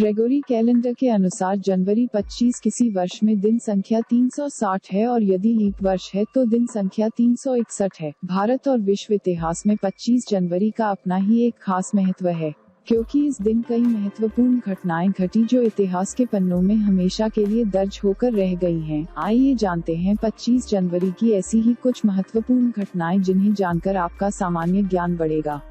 Gregory calendar के अनुसार जनवरी 25 किसी वर्ष में दिन संख्या 360 है और यदि लीप वर्ष है तो दिन संख्या 361 है। भारत और विश्व इतिहास में 25 जनवरी का अपना ही एक खास महत्व है, क्योंकि इस दिन कई महत्वपूर्ण घटनाएं घटी जो इतिहास के पन्नों में हमेशा के लिए दर्ज होकर रह गई हैं। आइए जानते हैं 25 जनवरी की ऐसी ही कुछ महत्वपूर्ण घटनाएं जिन्हें जानकर आपका सामान्य ज्ञान बढ़ेगा।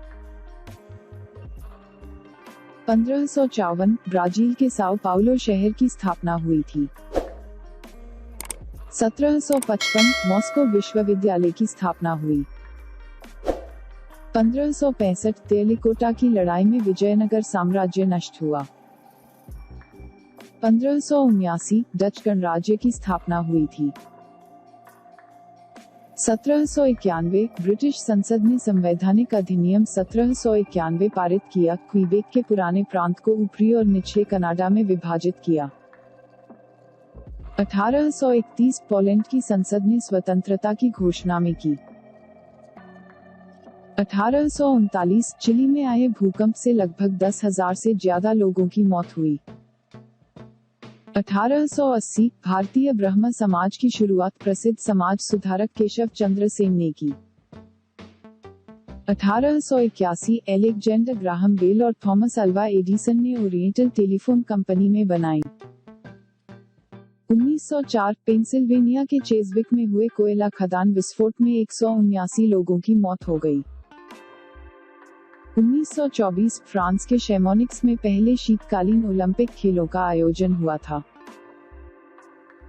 1554 ब्राजील के साओ पाउलो शहर की स्थापना हुई थी। 1755 मॉस्को विश्वविद्यालय की स्थापना हुई। 1565 तेलिकोटा की लड़ाई में विजयनगर साम्राज्य नष्ट हुआ। 1579 डच गणराज्य की स्थापना हुई थी। 1791 ब्रिटिश संसद ने संवैधानिक अधिनियम 1791 पारित किया, क्वीबेक के पुराने प्रांत को ऊपरी और निचले कनाडा में विभाजित किया। 1831 पोलैंड की संसद ने स्वतंत्रता की घोषणा में की। 1839 चिली में आए भूकंप से लगभग 10,000 से ज्यादा लोगों की मौत हुई। 1880 भारतीय ब्रह्म समाज की शुरुआत प्रसिद्ध समाज सुधारक केशव चंद्र सेन ने की। 1881 एलेक्जेंडर ग्राहम बेल और थॉमस अल्वा एडिसन ने ओरिएंटल टेलीफोन कंपनी में बनाई। 1904 पेंसिल्वेनिया के चेजविक में हुए कोयला खदान विस्फोट में 179 लोगों की मौत हो गई। 1924 फ्रांस के शैमोनिक्स में पहले शीतकालीन ओलंपिक खेलों का आयोजन हुआ था।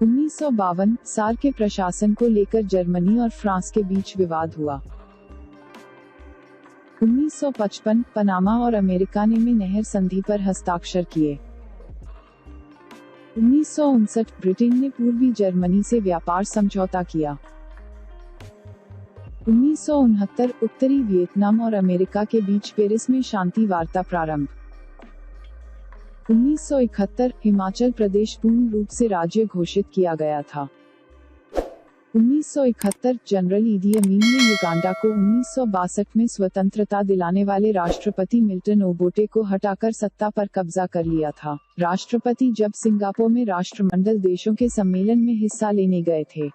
1952 सार के प्रशासन को लेकर जर्मनी और फ्रांस के बीच विवाद हुआ। 1955 पनामा और अमेरिका ने में नहर संधि पर हस्ताक्षर किए। 1959 ब्रिटेन ने पूर्वी जर्मनी से व्यापार समझौता किया। 1969 उत्तरी वियतनाम और अमेरिका के बीच पेरिस में शांति वार्ता प्रारंभ। 1971 हिमाचल प्रदेश पूर्ण रूप से राज्य घोषित किया गया था। 1971 जनरल ईदी अमीन ने युगांडा को 1962 में स्वतंत्रता दिलाने वाले राष्ट्रपति मिल्टन ओबोटे को हटाकर सत्ता पर कब्जा कर लिया था। राष्ट्रपति जब सिंगापुर में राष्ट्रमंडल देशों के सम्मेलन में हिस्सा लेने गए थे।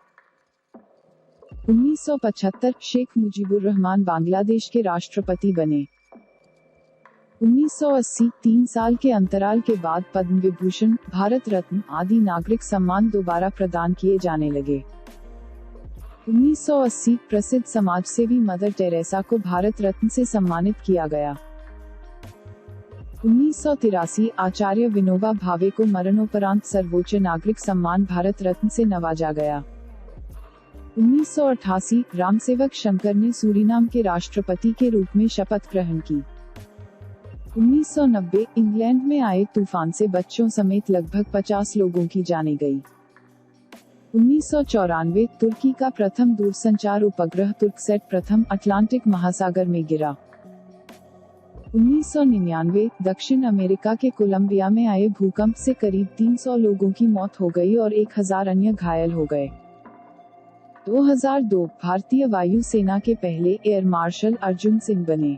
1975 शेख मुजीबुर रहमान बांग्लादेश के राष्ट्रपति बने। 1980 3 साल के अंतराल के बाद पद्म विभूषण, भारत रत्न आदि नागरिक सम्मान दोबारा प्रदान किए जाने लगे। 1980 प्रसिद्ध समाजसेवी मदर टेरेसा को भारत रत्न से सम्मानित किया गया। 1983 आचार्य विनोबा भावे को मरणोपरांत सर्वोच्च नागरिक सम्मान भारत रत्न से नवाजा गया। 1988 रामसेवक शंकर ने सूरीनाम के राष्ट्रपति के रूप में शपथ ग्रहण की। 1990 इंग्लैंड में आए तूफान से बच्चों समेत लगभग 50 लोगों की जानें गई। 1994 तुर्की का प्रथम दूरसंचार उपग्रह तुर्कसैट प्रथम अटलांटिक महासागर में गिरा। 1999 दक्षिण अमेरिका के कोलंबिया में आए भूकंप से करीब 300 लोगों की मौत हो गई और 1000 अन्य घायल हो गए। 2002 भारतीय वायु सेना के पहले एयर मार्शल अर्जुन सिंह बने।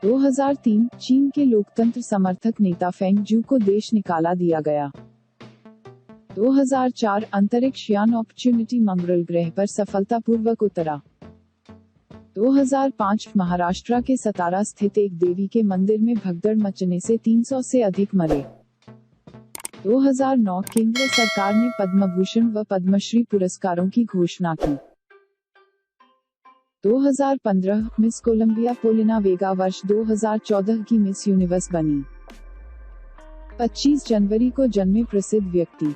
2003 चीन के लोकतंत्र समर्थक नेता फेंग जू को देश निकाला दिया गया। 2004 अंतरिक्ष यान अपॉर्चुनिटी मंगल ग्रह पर सफलतापूर्वक उतरा। 2005 महाराष्ट्र के सतारा स्थित एक देवी के मंदिर में भगदड़ मचने से 300 से अधिक मरे। 2009 केंद्र सरकार ने पद्म भूषण व पद्मश्री पुरस्कारों की घोषणा की। 2015 मिस कोलंबिया पोलिना वेगा वर्ष 2014 की मिस यूनिवर्स बनी। 25 जनवरी को जन्मे प्रसिद्ध व्यक्ति।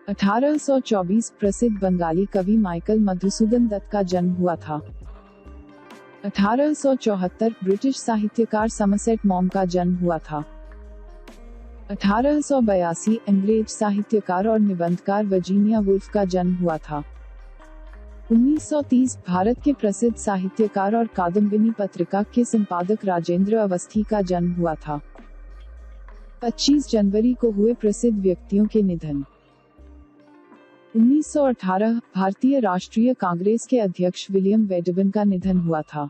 1824 प्रसिद्ध बंगाली कवि माइकल मधुसूदन दत्त का जन्म हुआ था। 1874 ब्रिटिश साहित्यकार समरसेट मॉम का जन्म हुआ था। 1882 अंग्रेज साहित्यकार और निबंधकार वर्जीनिया वुल्फ का जन्म हुआ था। 1930 भारत के प्रसिद्ध साहित्यकार और कादम्बिनी पत्रिका के संपादक राजेंद्र अवस्थी का जन्म हुआ था। 25 जनवरी को हुए प्रसिद्ध व्यक्तियों के निधन। 1918 भारतीय राष्ट्रीय कांग्रेस के अध्यक्ष विलियम वेडबन का निधन हुआ था।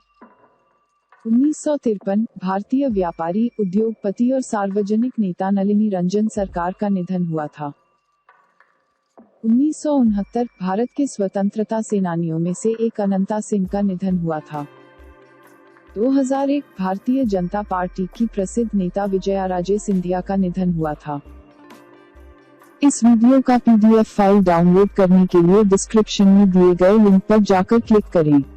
1953 भारतीय व्यापारी, उद्योगपति और सार्वजनिक नेता नलिनी रंजन सरकार का निधन हुआ था। 1969 भारत के स्वतंत्रता सेनानियों में से एक अनंता सिंह का निधन हुआ था। 2001 भारतीय जनता पार्टी की प्रसिद्ध नेता विजयाराजे सिंधिया का निधन हुआ था। इस वीडियो का PDF फाइल डाउनलोड करने के लिए डिस्क्रिप्शन में दिए गए लिंक पर जाकर क्लिक करें।